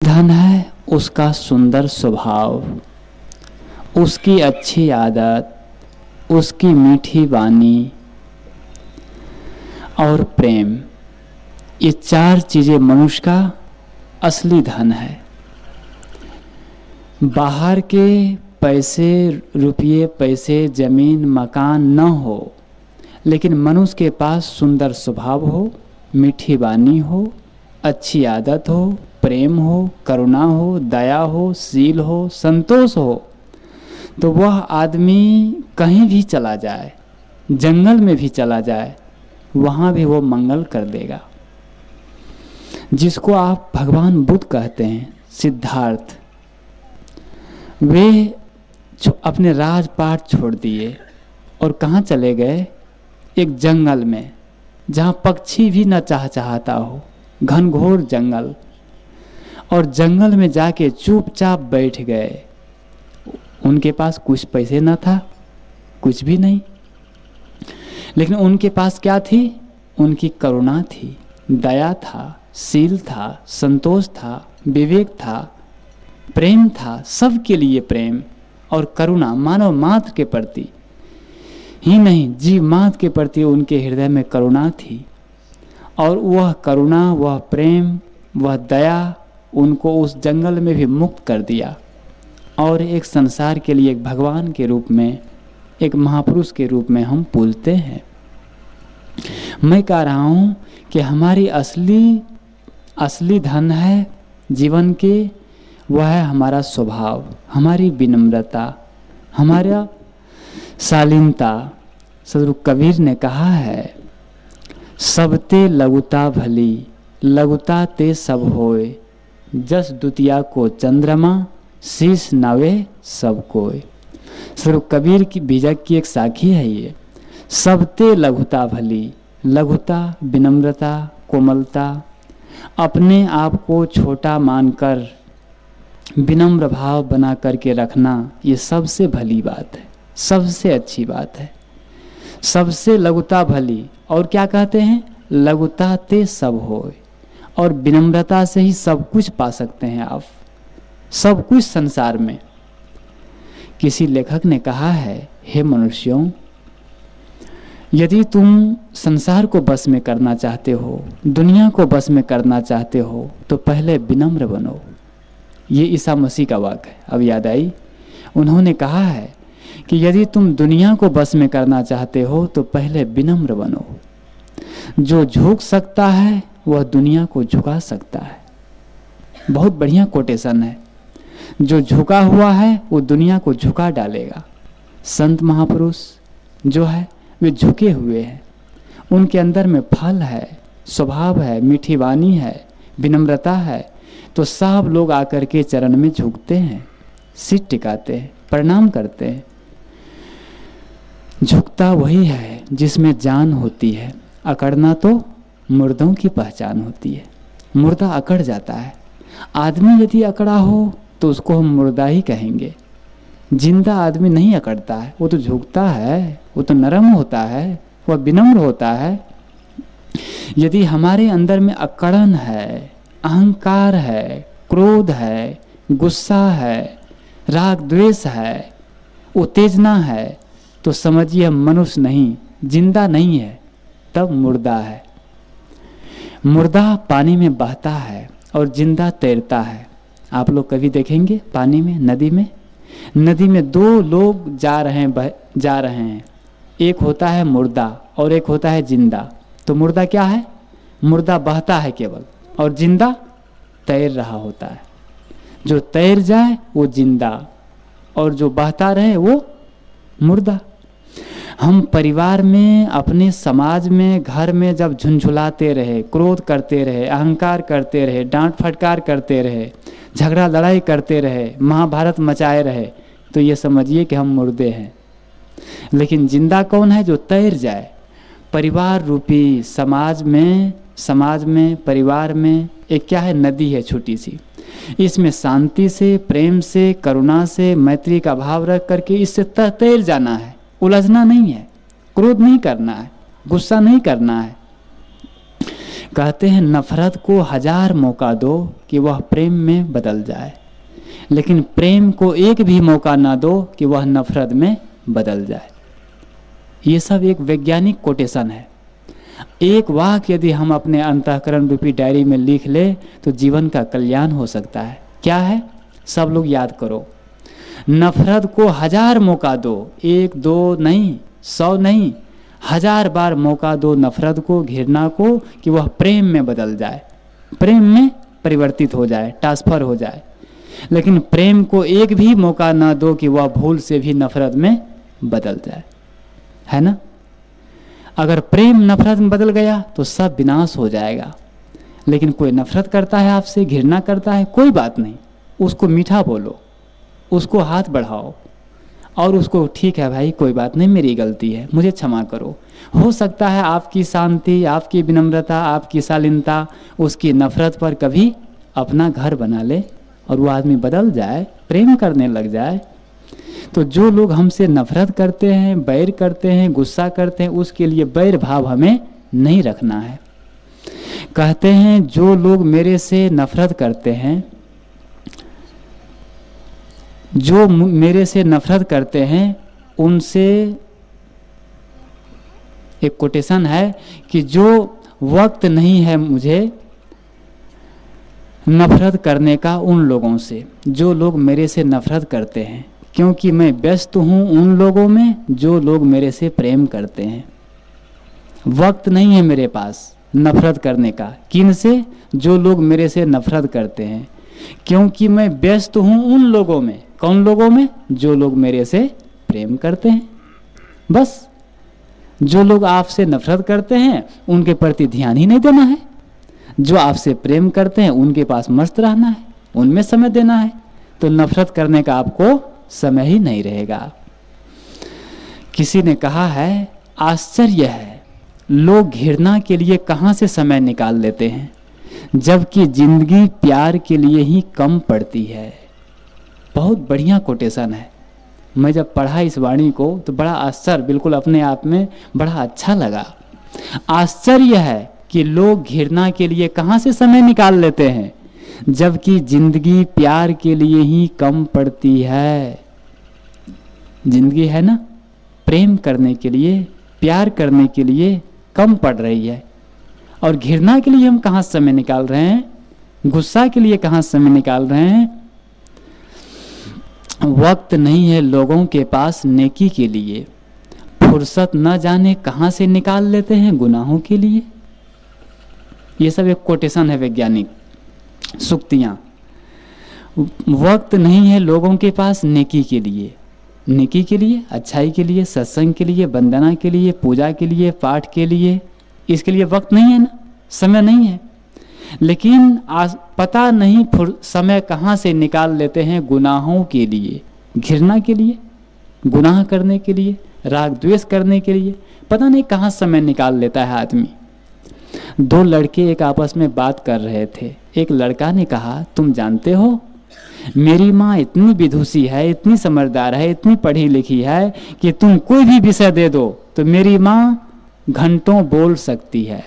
धन है उसका सुंदर स्वभाव, उसकी अच्छी आदत, उसकी मीठी वाणी और प्रेम। ये चार चीजें मनुष्य का असली धन है। बाहर के पैसे, रुपये, पैसे, जमीन, मकान न हो, लेकिन मनुष्य के पास सुंदर स्वभाव हो, मीठी वाणी हो, अच्छी आदत हो, प्रेम हो, करुणा हो, दया हो, शील हो, संतोष हो, तो वह आदमी कहीं भी चला जाए, जंगल में भी चला जाए, वहां भी वो मंगल कर देगा। जिसको आप भगवान बुद्ध कहते हैं, सिद्धार्थ, वे अपने राजपाट छोड़ दिए और कहाँ चले गए? एक जंगल में, जहाँ पक्षी भी न चाहता हो, घनघोर जंगल। और जंगल में जाके चुपचाप बैठ गए। उनके पास कुछ पैसे न था, कुछ भी नहीं, लेकिन उनके पास क्या थी? उनकी करुणा थी, दया था, शील था, संतोष था, विवेक था, प्रेम था, सबके लिए प्रेम और करुणा, मानव मात्र के प्रति ही नहीं, जीव मात्र के प्रति उनके हृदय में करुणा थी। और वह करुणा, वह प्रेम, वह दया उनको उस जंगल में भी मुक्त कर दिया और एक संसार के लिए एक भगवान के रूप में, एक महापुरुष के रूप में हम पूजते हैं। मैं कह रहा हूं कि हमारी असली धन है जीवन के, वह है हमारा स्वभाव, हमारी विनम्रता, हमारा शालीनता। सदगुरु कबीर ने कहा है, सबते लघुता भली, लघुता ते सब होए, जस द्वितीया को चंद्रमा, शीश नवे सब कोय। सदगुरु कबीर की बीजक की एक साखी है ये। सबते लघुता भली, लघुता, विनम्रता, कोमलता, अपने आप को छोटा मानकर विनम्र भाव बना करके रखना, ये सबसे भली बात है, सबसे अच्छी बात है। सबसे लघुता भली, और क्या कहते हैं? लघुता ते सब होए। और विनम्रता से ही सब कुछ पा सकते हैं आप, सब कुछ संसार में। किसी लेखक ने कहा है, हे मनुष्यों, यदि तुम संसार को बस में करना चाहते हो, दुनिया को बस में करना चाहते हो, तो पहले विनम्र बनो। ये ईसा मसीह का वाक्य है, अब याद आई। उन्होंने कहा है कि यदि तुम दुनिया को बस में करना चाहते हो तो पहले विनम्र बनो। जो झुक सकता है वह दुनिया को झुका सकता है। बहुत बढ़िया कोटेशन है। जो झुका हुआ है वो दुनिया को झुका डालेगा। संत महापुरुष जो है वे झुके हुए हैं, उनके अंदर में फल है, स्वभाव है, मीठी वाणी है, विनम्रता है, तो सब लोग आकर के चरण में झुकते हैं, सिर टिकाते हैं, प्रणाम करते हैं। झुकता वही है जिसमें जान होती है, अकड़ना तो मुर्दों की पहचान होती है। मुर्दा अकड़ जाता है। आदमी यदि अकड़ा हो तो उसको हम मुर्दा ही कहेंगे। जिंदा आदमी नहीं अकड़ता है, वो तो झुकता है, वो तो नरम होता है, वह विनम्र होता है। यदि हमारे अंदर में अकड़न है, अहंकार है, क्रोध है, गुस्सा है, राग द्वेष है, उत्तेजना है, तो समझिए हम मनुष्य नहीं, जिंदा नहीं है, तब मुर्दा है। मुर्दा पानी में बहता है और जिंदा तैरता है। आप लोग कभी देखेंगे पानी में, नदी में दो लोग जा रहे हैं, एक होता है मुर्दा और एक होता है जिंदा। तो मुर्दा क्या है? मुर्दा बहता है केवल, और जिंदा तैर रहा होता है। जो तैर जाए वो जिंदा, और जो बहता रहे वो मुर्दा। हम परिवार में, अपने समाज में, घर में जब झुंझुलाते रहे, क्रोध करते रहे, अहंकार करते रहे, डांट फटकार करते रहे, झगड़ा लड़ाई करते रहे, महाभारत मचाए रहे, तो ये समझिए कि हम मुर्दे हैं। लेकिन जिंदा कौन है? जो तैर जाए। परिवार रूपी समाज में, परिवार में एक क्या है? नदी है छोटी सी। इसमें शांति से, प्रेम से, करुणा से, मैत्री का भाव रख करके इससे तैर जाना है। उलझना नहीं है, क्रोध नहीं करना है, गुस्सा नहीं करना है। कहते हैं नफरत को 1000 मौका दो कि वह प्रेम में बदल जाए, लेकिन प्रेम को एक भी मौका ना दो कि वह नफरत में बदल जाए। ये सब एक वैज्ञानिक कोटेशन है। एक वाक्य यदि हम अपने अंतःकरण रूपी डायरी में लिख ले तो जीवन का कल्याण हो सकता है। क्या है? सब लोग याद करो, नफरत को 1000 मौका दो, 1 2 नहीं, 100 नहीं, 1000 बार मौका दो नफरत को, घृणा को, कि वह प्रेम में बदल जाए, प्रेम में परिवर्तित हो जाए, ट्रांसफर हो जाए। लेकिन प्रेम को एक भी मौका ना दो कि वह भूल से भी नफरत में बदल जाए, है ना? अगर प्रेम नफरत में बदल गया तो सब विनाश हो जाएगा। लेकिन कोई नफरत करता है आपसे, घृणा करता है, कोई बात नहीं, उसको मीठा बोलो, उसको हाथ बढ़ाओ और उसको ठीक है भाई, कोई बात नहीं, मेरी गलती है, मुझे क्षमा करो। हो सकता है आपकी शांति, आपकी विनम्रता, आपकी शालीनता उसकी नफरत पर कभी अपना घर बना ले और वो आदमी बदल जाए, प्रेम करने लग जाए। तो जो लोग हमसे नफरत करते हैं, बैर करते हैं, गुस्सा करते हैं, उसके लिए बैर भाव हमें नहीं रखना है। कहते हैं जो लोग मेरे से नफरत करते हैं, जो मेरे से नफरत करते हैं उनसे, एक कोटेशन है कि जो वक्त नहीं है मुझे नफरत करने का उन लोगों से, जो लोग मेरे से नफरत करते हैं, क्योंकि मैं व्यस्त हूं उन लोगों में जो लोग मेरे से प्रेम करते हैं। वक्त नहीं है मेरे पास नफरत करने का। किन से? जो लोग मेरे से नफरत करते हैं, क्योंकि मैं व्यस्त हूं उन लोगों में। कौन लोगों में? जो लोग मेरे से प्रेम करते हैं। बस जो लोग आपसे नफरत करते हैं उनके प्रति ध्यान ही नहीं देना है, जो आपसे प्रेम करते हैं उनके पास मस्त रहना है, उनमें समय देना है, तो नफरत करने का आपको समय ही नहीं रहेगा। किसी ने कहा है आश्चर्य है, लोग घृणा के लिए कहां से समय निकाल लेते हैं, जबकि जिंदगी प्यार के लिए ही कम पड़ती है। बहुत बढ़िया कोटेशन है। मैं जब पढ़ा इस वाणी को तो बड़ा आश्चर्य, बिल्कुल अपने आप में बड़ा अच्छा लगा। आश्चर्य है कि लोग घृणा के लिए कहां से समय निकाल लेते हैं, जबकि जिंदगी प्यार के लिए ही कम पड़ती है। जिंदगी है ना, प्रेम करने के लिए, प्यार करने के लिए कम पड़ रही है, और घृणा के लिए हम कहां समय निकाल रहे हैं, गुस्सा के लिए कहां समय निकाल रहे हैं। वक्त नहीं है लोगों के पास नेकी के लिए, फुर्सत न जाने कहां से निकाल लेते हैं गुनाहों के लिए। ये सब एक कोटेशन है वैज्ञानिक, सुक्तियां। वक्त नहीं है लोगों के पास नेकी के लिए, नेकी के लिए, अच्छाई के लिए, सत्संग के लिए, वंदना के लिए, पूजा के लिए, पाठ के लिए, इसके लिए वक्त नहीं है ना, समय नहीं है। लेकिन आज पता नहीं समय कहाँ से निकाल लेते हैं गुनाहों के लिए, घृणा के लिए, गुनाह करने के लिए, राग द्वेष करने के लिए, पता नहीं कहाँ समय निकाल लेता है आदमी। दो लड़के एक आपस में बात कर रहे थे। एक लड़का ने कहा, तुम जानते हो मेरी माँ इतनी विदुषी है, इतनी समझदार है, इतनी पढ़ी लिखी है कि तुम कोई भी विषय दे दो तो मेरी माँ घंटों बोल सकती है।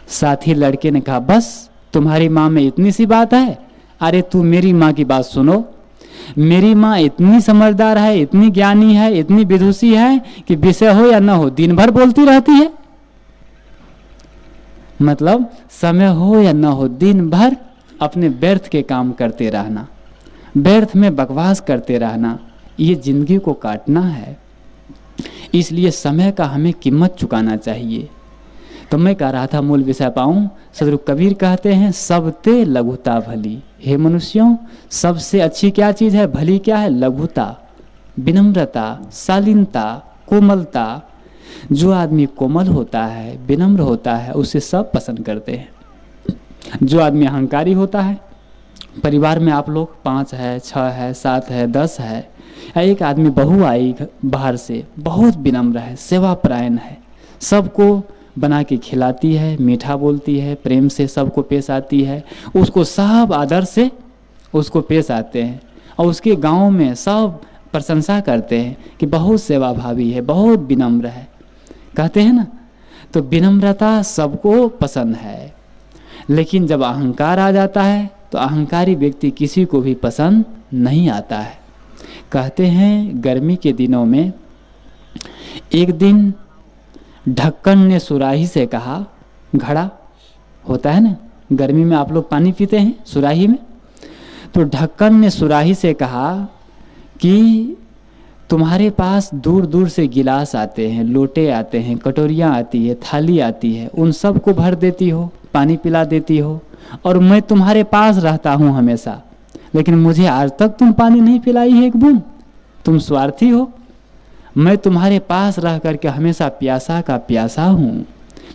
साथी लड़के ने कहा, बस तुम्हारी माँ में इतनी सी बात है? अरे तू मेरी माँ की बात सुनो, मेरी माँ इतनी समझदार है, इतनी ज्ञानी है, इतनी विदुषी है कि विषय हो या ना हो दिन भर बोलती रहती है। मतलब समय हो या ना हो दिन भर अपने व्यर्थ के काम करते रहना, व्यर्थ में बकवास करते रहना, ये जिंदगी को काटना है। इसलिए समय का हमें कीमत चुकाना चाहिए। तो मैं कह रहा था, मूल विषय पाऊं, सदगुरु कबीर कहते हैं सबते लघुता भली। हे मनुष्यों, सबसे अच्छी क्या चीज है, भली क्या है? लघुता, विनम्रता, शालीनता, कोमलता। जो आदमी कोमल होता है, विनम्र होता है, उसे सब पसंद करते हैं। जो आदमी अहंकारी होता है, परिवार में आप लोग 5 है, 6 है, 7 है, 10 है, एक आदमी बहू आई बाहर से, बहुत विनम्र है, सेवापरायण है, सबको बना के खिलाती है, मीठा बोलती है, प्रेम से सबको पेश आती है, उसको सब आदर से उसको पेश आते हैं, और उसके गांव में सब प्रशंसा करते हैं कि बहुत सेवाभावी है, बहुत विनम्र है, कहते हैं ना। तो विनम्रता सबको पसंद है, लेकिन जब अहंकार आ जाता है तो अहंकारी व्यक्ति किसी को भी पसंद नहीं आता है। कहते हैं गर्मी के दिनों में एक दिन ढक्कन ने सुराही से कहा, घड़ा होता है ना, गर्मी में आप लोग पानी पीते हैं सुराही में, तो ढक्कन ने सुराही से कहा कि तुम्हारे पास दूर दूर से गिलास आते हैं, लोटे आते हैं, कटोरियाँ आती है, थाली आती है, उन सब को भर देती हो, पानी पिला देती हो, और मैं तुम्हारे पास रहता हूँ हमेशा, लेकिन मुझे आज तक तुम पानी नहीं पिलाई है एक बूंद। तुम स्वार्थी हो। मैं तुम्हारे पास रह करके हमेशा प्यासा का प्यासा हूँ,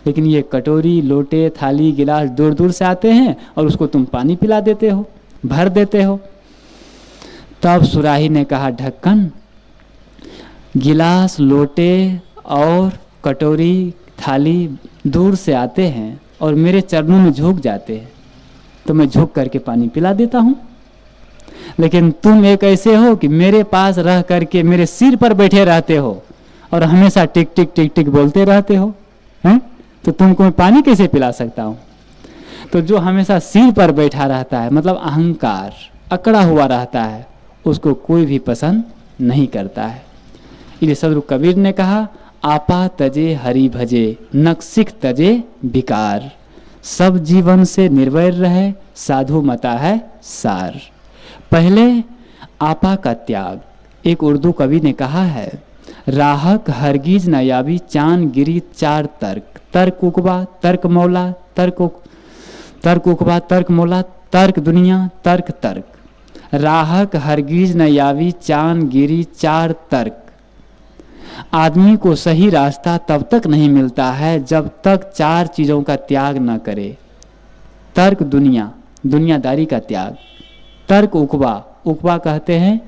लेकिन ये कटोरी, लोटे, थाली, गिलास दूर दूर से आते हैं और उसको तुम पानी पिला देते हो, भर देते हो। तब सुराही ने कहा, ढक्कन, गिलास, लोटे और कटोरी, थाली दूर से आते हैं और मेरे चरणों में झुक जाते हैं, तो मैं झुक करके पानी पिला देता हूँ। लेकिन तुम एक ऐसे हो कि मेरे पास रह करके मेरे सिर पर बैठे रहते हो और हमेशा टिक टिक टिक टिक बोलते रहते हो, हैं? तो तुमको मैं पानी कैसे पिला सकता हूँ? तो जो हमेशा सिर पर बैठा रहता है, मतलब अहंकार अकड़ा हुआ रहता है, उसको कोई भी पसंद नहीं करता है। इसलिए सदगुरु कबीर ने कहा, आपा तजे हरि भजे, नक्सिक तजे विकार, सब जीवन से निर्वैर रहे, साधु मता है सार। पहले आपा का त्याग। एक उर्दू कवि ने कहा है, राहक हरगिज न याबी, चांद गिरी चार तर्क, तर्क उकबा तर्क मौला, तर्क उकबा तर्क मौला, तर्क दुनिया तर्क तर्क। राहक हरगिज न यावी, चांद गिरी चार तर्क। आदमी को सही रास्ता तब तक नहीं मिलता है जब तक चार चीजों का त्याग न करे। तर्क दुनिया, दुनियादारी का त्याग। तर्क उकबा, उकबा कहते हैं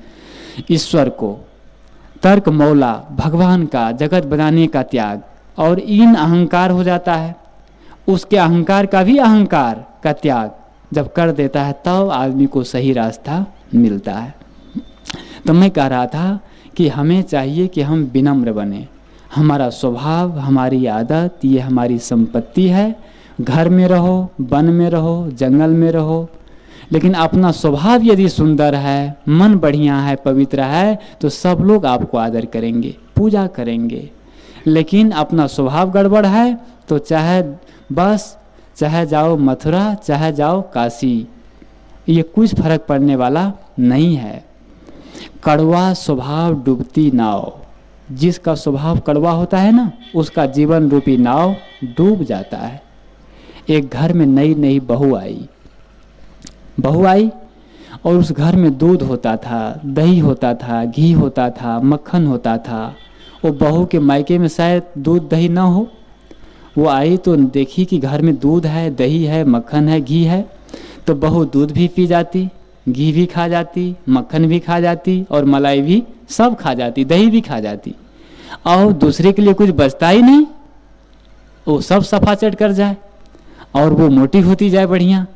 ईश्वर को। तर्क मौला, भगवान का, जगत बनाने का त्याग। और इन अहंकार हो जाता है, उसके अहंकार का भी अहंकार का त्याग जब कर देता है, तब आदमी को सही रास्ता मिलता है। तो मैं कह रहा था कि हमें चाहिए कि हम विनम्र बने। हमारा स्वभाव, हमारी आदत, ये हमारी संपत्ति है। घर में रहो, वन में रहो, जंगल में रहो, लेकिन अपना स्वभाव यदि सुंदर है, मन बढ़िया है, पवित्र है, तो सब लोग आपको आदर करेंगे, पूजा करेंगे। लेकिन अपना स्वभाव गड़बड़ है तो चाहे जाओ मथुरा, चाहे जाओ काशी, ये कुछ फर्क पड़ने वाला नहीं है। कड़वा स्वभाव डूबती नाव। जिसका स्वभाव कड़वा होता है ना, उसका जीवन रूपी नाव डूब जाता है। एक घर में नई नई बहू आई और उस घर में दूध होता था, दही होता था, घी होता था, मक्खन होता था। वो बहू के मायके में शायद दूध दही ना हो। वो आई तो देखी कि घर में दूध है, दही है, मक्खन है, घी है, तो बहू दूध भी पी जाती, घी भी खा जाती, मक्खन भी खा जाती और मलाई भी सब खा जाती, दही भी खा जाती, और दूसरे के लिए कुछ बचता ही नहीं। वो सब सफा चट कर जाए और वो मोटी होती जाए बढ़िया।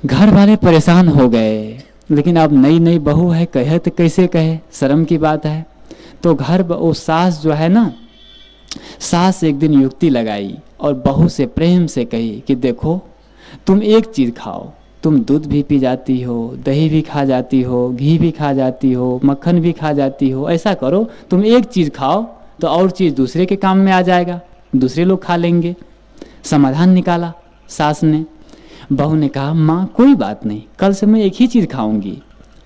घर वाले परेशान हो गए, लेकिन अब नई नई बहू है, कहे तो कैसे कहे, शर्म की बात है। तो वो सास जो है ना, सास एक दिन युक्ति लगाई और बहू से प्रेम से कही कि देखो, तुम एक चीज़ खाओ, तुम दूध भी पी जाती हो, दही भी खा जाती हो, घी भी खा जाती हो, मक्खन भी खा जाती हो, ऐसा करो तुम एक चीज़ खाओ तो और चीज़ दूसरे के काम में आ जाएगा, दूसरे लोग खा लेंगे। समाधान निकाला सास ने। बहू ने कहा, माँ कोई बात नहीं, कल से मैं एक ही चीज़ खाऊंगी।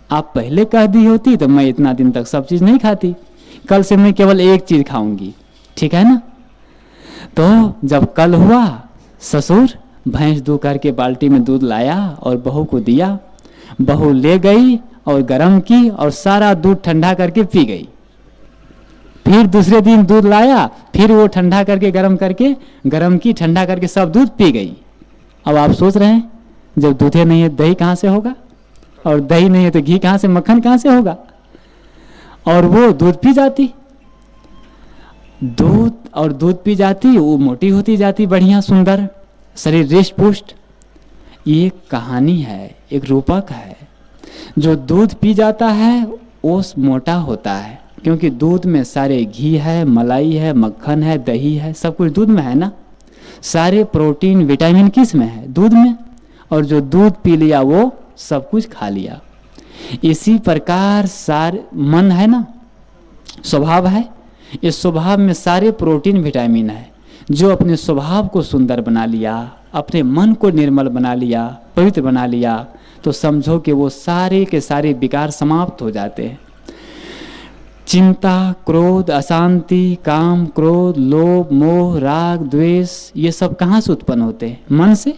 आप पहले कह दी होती तो मैं इतना दिन तक सब चीज़ नहीं खाती, कल से मैं केवल एक चीज़ खाऊंगी, ठीक है ना। तो जब कल हुआ, ससुर भैंस दू करके बाल्टी में दूध लाया और बहू को दिया। बहू ले गई और गर्म की और सारा दूध ठंडा करके पी गई। फिर दूसरे दिन दूध लाया, फिर वो ठंडा करके गर्म की, ठंडा करके सब दूध पी गई। अब आप सोच रहे हैं, जब दूधे नहीं है दही कहाँ से होगा, और दही नहीं है तो घी कहाँ से, मक्खन कहाँ से होगा। और वो दूध पी जाती, दूध पी जाती, वो मोटी होती जाती, बढ़िया सुंदर शरीर, रिष्ट पुष्ट। ये कहानी है, एक रूपक है। जो दूध पी जाता है वो मोटा होता है, क्योंकि दूध में सारे घी है, मलाई है, मक्खन है, दही है, सब कुछ दूध में है ना। सारे प्रोटीन विटामिन किस में है? दूध में। और जो दूध पी लिया वो सब कुछ खा लिया। इसी प्रकार सारे मन है ना, स्वभाव है, इस स्वभाव में सारे प्रोटीन विटामिन है। जो अपने स्वभाव को सुंदर बना लिया, अपने मन को निर्मल बना लिया, पवित्र बना लिया, तो समझो कि वो सारे के सारे विकार समाप्त हो जाते हैं। चिंता, क्रोध, अशांति, काम, क्रोध, लोभ, मोह, राग, द्वेष, ये सब कहाँ से उत्पन्न होते हैं? मन से।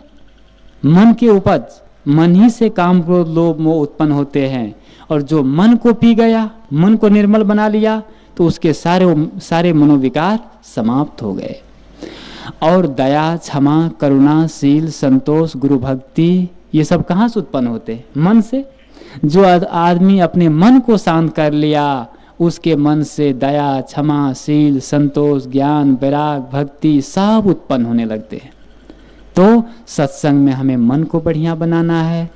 मन के उपज, मन ही से काम, क्रोध, लोभ, मोह उत्पन्न होते हैं। और जो मन को पी गया, मन को निर्मल बना लिया, तो उसके सारे मनोविकार समाप्त हो गए। और दया, क्षमा, करुणा, शील, संतोष, गुरु भक्ति, ये सब कहाँ से उत्पन्न होते हैं? मन से। जो आदमी अपने मन को शांत कर लिया, उसके मन से दया, क्षमा, शील, संतोष, ज्ञान, वैराग, भक्ति सब उत्पन्न होने लगते हैं। तो सत्संग में हमें मन को बढ़िया बनाना है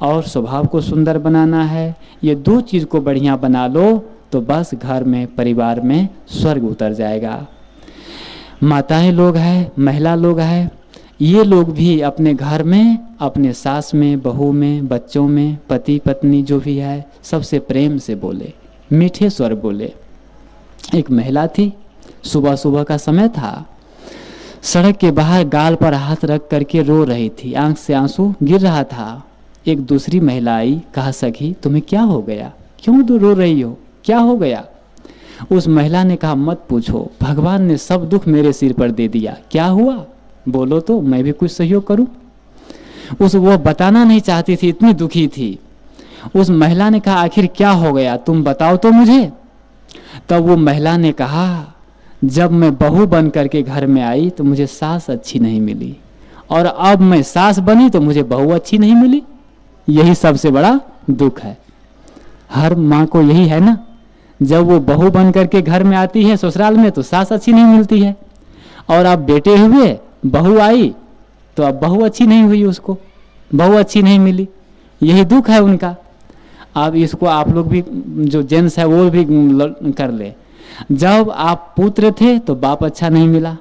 और स्वभाव को सुंदर बनाना है। ये दो चीज़ को बढ़िया बना लो तो बस घर में, परिवार में स्वर्ग उतर जाएगा। माताएं लोग हैं, महिला लोग हैं, ये लोग भी अपने घर में, अपने सास में, बहू में, बच्चों में, पति पत्नी जो भी है, सबसे प्रेम से बोले, मीठे स्वर बोले। एक महिला थी, सुबह सुबह का समय था, सड़क के बाहर गाल पर हाथ रख करके रो रही थी, आंख से आंसू गिर रहा था। एक दूसरी महिला आई, कहा सखी तुम्हें क्या हो गया, क्यों तो रो रही हो, क्या हो गया? उस महिला ने कहा मत पूछो, भगवान ने सब दुख मेरे सिर पर दे दिया। क्या हुआ बोलो तो मैं भी कुछ सहयोग करूं। वो बताना नहीं चाहती थी, इतनी दुखी थी। उस महिला ने कहा आखिर क्या हो गया, तुम बताओ तो मुझे। तब वो महिला ने कहा जब मैं बहू बन करके घर में आई तो मुझे सास अच्छी नहीं मिली, और अब मैं सास बनी तो मुझे बहू अच्छी नहीं मिली। यही सबसे बड़ा दुख है, हर माँ को यही है ना। जब वो बहू बन करके घर में आती है ससुराल में तो सास अच्छी नहीं मिलती है, और अब बेटे हुए, बहू आई तो अब बहू अच्छी नहीं हुई, उसको बहू अच्छी नहीं मिली। यही दुख है उनका। अब इसको आप लोग भी, जो जेंट्स है वो भी कर ले। जब आप पुत्र थे तो बाप अच्छा नहीं मिला,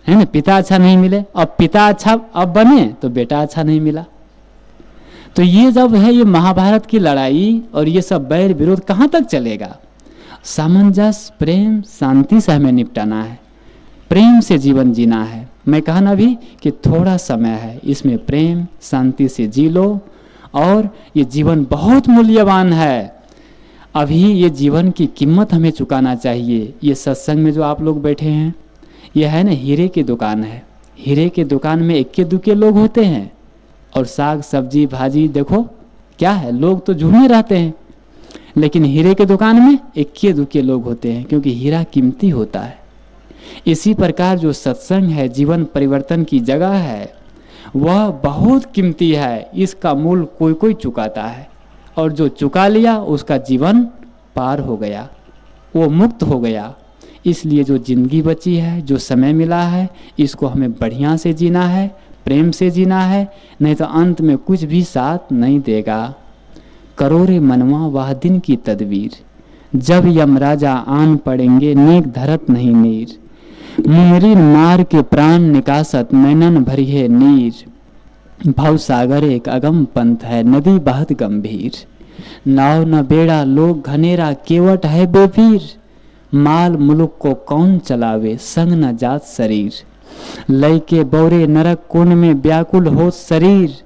है ना, पिता अच्छा नहीं मिले। अब पिता अच्छा अब बने तो बेटा अच्छा नहीं मिला। तो ये जब है ये महाभारत की लड़ाई और ये सब बैर विरोध कहाँ तक चलेगा? सामंजस्य, प्रेम, शांति से हमें निपटाना है, प्रेम से जीवन जीना है। मैं कहा ना अभी कि थोड़ा समय है, इसमें प्रेम शांति से जी लो, और ये जीवन बहुत मूल्यवान है। अभी ये जीवन की कीमत हमें चुकाना चाहिए। ये सत्संग में जो आप लोग बैठे हैं, ये है ना हीरे की दुकान है। हीरे के दुकान में इक्के दुक्के लोग होते हैं, और साग सब्जी भाजी देखो क्या है, लोग तो झूमे रहते हैं, लेकिन हीरे के दुकान में इक्के दुक्के लोग होते हैं, क्योंकि हीरा कीमती होता है। इसी प्रकार जो सत्संग है, जीवन परिवर्तन की जगह है, वह बहुत कीमती है। इसका मूल कोई कोई चुकाता है, और जो चुका लिया उसका जीवन पार हो गया, वो मुक्त हो गया। इसलिए जो जिंदगी बची है, जो समय मिला है, इसको हमें बढ़िया से जीना है, प्रेम से जीना है, नहीं तो अंत में कुछ भी साथ नहीं देगा। करो रे मनवा वह दिन की तदवीर, जब यमराजा आन पड़ेंगे नेक धरत नहीं नीर। मुंगरी मार के प्राण निकासत नैनन भरी है नीर। भव सागर एक अगम पंथ है, नदी बहत गंभीर। नाव न बेड़ा लोग घनेरा, केवट है बेपीर। माल मुलुक को कौन चलावे, संग न जात शरीर। लय के बौरे नरक कोन में व्याकुल हो शरीर।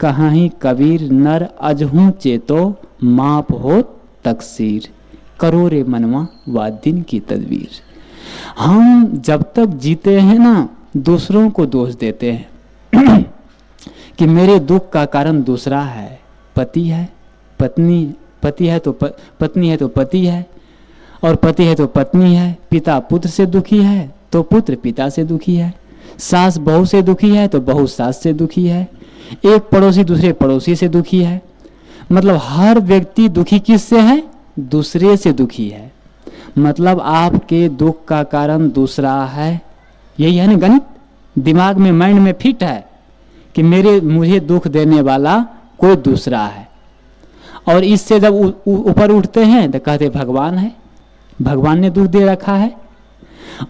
कहाँ ही कबीर नर अजहू चेतो, माप हो तकसीर। करो रे मनवा वा दिन की तदवीर। हम जब तक जीते हैं ना, दूसरों को दोष देते हैं कि मेरे दुख का कारण दूसरा है। पति है, पति है तो पत्नी है तो पति है, और पति है तो पत्नी है। पिता पुत्र से दुखी है तो पुत्र पिता से दुखी है। सास बहू से दुखी है तो बहू सास से दुखी है। एक पड़ोसी दूसरे पड़ोसी से दुखी है। मतलब हर व्यक्ति दुखी किससे है? दूसरे से दुखी है। मतलब आपके दुख का कारण दूसरा है। यही है ना गणित, दिमाग में, माइंड में फिट है कि मुझे दुख देने वाला कोई दूसरा है। और इससे जब ऊपर उठते हैं तो कहते भगवान है, भगवान ने दुख दे रखा है।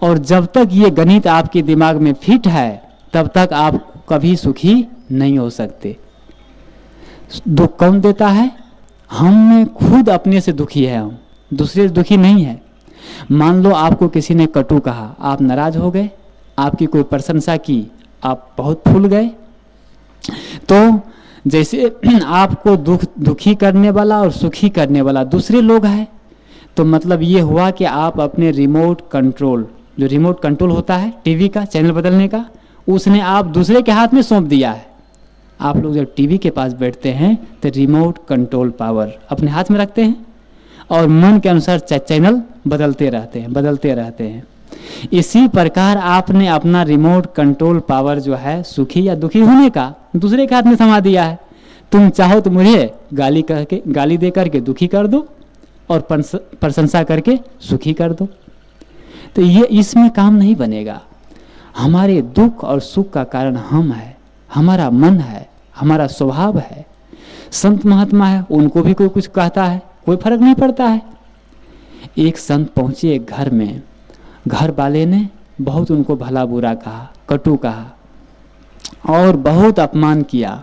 और जब तक ये गणित आपके दिमाग में फिट है तब तक आप कभी सुखी नहीं हो सकते। दुख कौन देता है? हम में खुद अपने से दुखी है, हम दूसरे से दुखी नहीं है। मान लो आपको किसी ने कटु कहा, आप नाराज हो गए, आपकी कोई प्रशंसा की, आप बहुत फूल गए। तो जैसे आपको दुखी करने वाला और सुखी करने वाला दूसरे लोग हैं, तो मतलब ये हुआ कि आप अपने रिमोट कंट्रोल, जो रिमोट कंट्रोल होता है टीवी का चैनल बदलने का, उसने आप दूसरे के हाथ में सौंप दिया है। आप लोग जब टीवी के पास बैठते हैं तो रिमोट कंट्रोल पावर अपने हाथ में रखते हैं और मन के अनुसार चैनल बदलते रहते हैं। इसी प्रकार आपने अपना रिमोट कंट्रोल पावर जो है सुखी या दुखी होने का दूसरे के हाथ में थमा दिया है। तुम चाहो तो मुझे गाली दे करके दुखी कर दो और प्रशंसा करके सुखी कर दो, तो ये इसमें काम नहीं बनेगा। हमारे दुख और सुख का कारण हम है, हमारा मन है, हमारा स्वभाव है। संत महात्मा है, उनको भी कोई कुछ कहता है, कोई फर्क नहीं पड़ता है। एक संत पहुंचे एक घर में, घर वाले ने बहुत उनको भला बुरा कहा, कटु कहा और बहुत अपमान किया,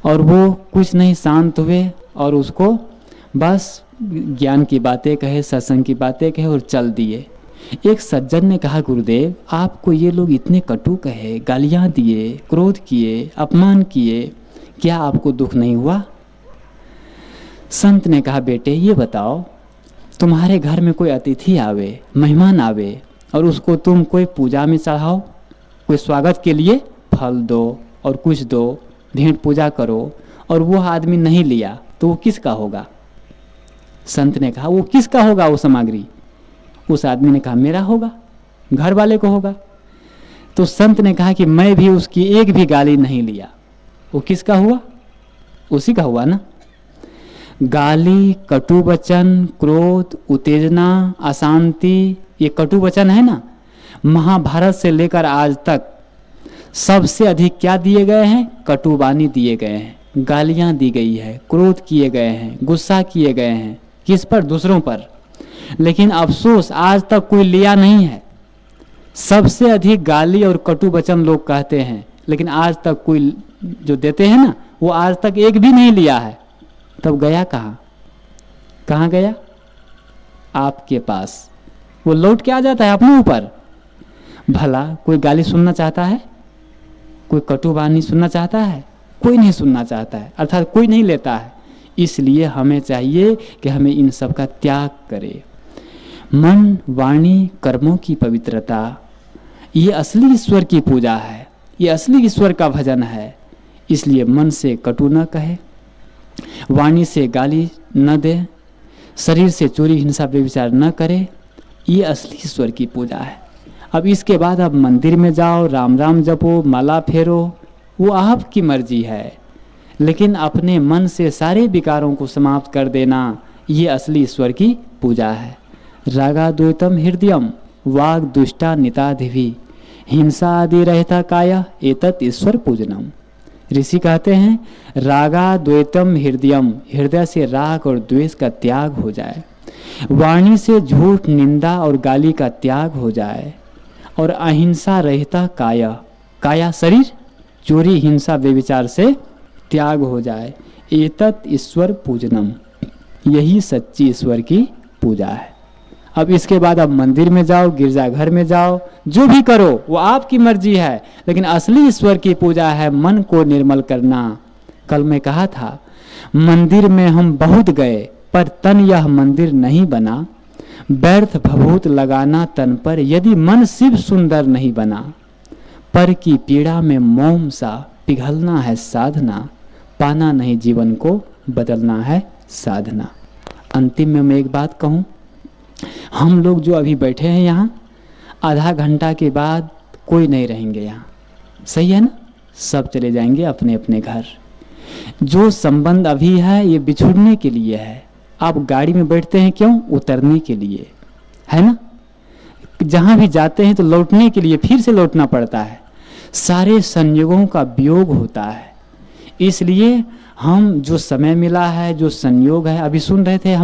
और वो कुछ नहीं शांत हुए और उसको बस ज्ञान की बातें कहे, सत्संग की बातें कहे और चल दिए। एक सज्जन ने कहा, गुरुदेव आपको ये लोग इतने कटु कहे, गालियां दिए, क्रोध किए, अपमान किए, क्या आपको दुख नहीं हुआ? संत ने कहा, बेटे ये बताओ, तुम्हारे घर में कोई अतिथि आवे, मेहमान आवे और उसको तुम कोई पूजा में चढ़ाओ, कोई स्वागत के लिए फल दो और कुछ दो, भेंट पूजा करो, और वो आदमी नहीं लिया तो वो किसका होगा? संत ने कहा, वो किसका होगा वो सामग्री? उस आदमी ने कहा, मेरा होगा, घर वाले को होगा। तो संत ने कहा कि मैं भी उसकी एक भी गाली नहीं लिया। वो किसका हुआ? उसी का हुआ ना। गाली, कटु वचन, क्रोध, उत्तेजना, अशांति, ये कटु वचन है ना। महाभारत से लेकर आज तक सबसे अधिक क्या दिए गए हैं? कटु वाणी दिए गए हैं, गालियां दी गई है, क्रोध किए गए हैं, गुस्सा किए गए हैं। किस पर? दूसरों पर। लेकिन अफसोस आज तक कोई लिया नहीं है। सबसे अधिक गाली और कटु वचन लोग कहते हैं, लेकिन आज तक कोई जो देते हैं ना, वो आज तक एक भी नहीं लिया है। तब गया कहाँ? कहाँ गया? आपके पास। वो लौट के आ जाता है अपने ऊपर। भला कोई गाली सुनना चाहता है? कोई कटु वाणी सुनना चाहता है? कोई नहीं सुनना चाहता है, अर्थात कोई नहीं लेता है। इसलिए हमें चाहिए कि हमें इन सब का त्याग करें। मन, वाणी, कर्मों की पवित्रता, ये असली ईश्वर की पूजा है, ये असली ईश्वर का भजन है। इसलिए मन से कटु न कहे, वाणी से गाली न दे, शरीर से चोरी, हिंसा, व्यभिचार न करे, ये असली ईश्वर की पूजा है। अब इसके बाद आप मंदिर में जाओ, राम राम जपो, माला फेरो, वो आपकी मर्जी है, लेकिन अपने मन से सारे विकारों को समाप्त कर देना, ये असली ईश्वर की पूजा है। रागाद्वैतम हृदयम वाग दुष्टा निताधिवी हिंसा आदि रहता काया एतत् ईश्वर पूजनम। ऋषि कहते हैं, रागाद्वैतम हृदयम, हृदय से राग और द्वेष का त्याग हो जाए, वाणी से झूठ, निंदा और गाली का त्याग हो जाए, और अहिंसा रहता काया, काया शरीर, चोरी, हिंसा, व्यभिचार से त्याग हो जाए। एतत् ईश्वर पूजनम, यही सच्ची ईश्वर की पूजा है। अब इसके बाद आप मंदिर में जाओ, गिरजाघर में जाओ, जो भी करो वो आपकी मर्जी है, लेकिन असली ईश्वर की पूजा है मन को निर्मल करना। कल मैं कहा था, मंदिर में हम बहुत गए पर तन यह मंदिर नहीं बना, व्यर्थ भभूत लगाना तन पर यदि मन शिव सुंदर नहीं बना, पर की पीड़ा में मोम सा पिघलना है साधना, पाना नहीं जीवन को बदलना है साधना। अंतिम में मैं एक बात कहूं, हम लोग जो अभी बैठे हैं यहाँ, आधा घंटा के बाद कोई नहीं रहेंगे यहाँ, सही है ना? सब चले जाएंगे अपने अपने घर। जो संबंध अभी है ये बिछुड़ने के लिए है। आप गाड़ी में बैठते हैं क्यों? उतरने के लिए, है ना? जहां भी जाते हैं तो लौटने के लिए फिर से लौटना पड़ता है। सारे संयोगों का वियोग होता है। इसलिए हम जो समय मिला है, जो संयोग है, अभी सुन रहे थे हम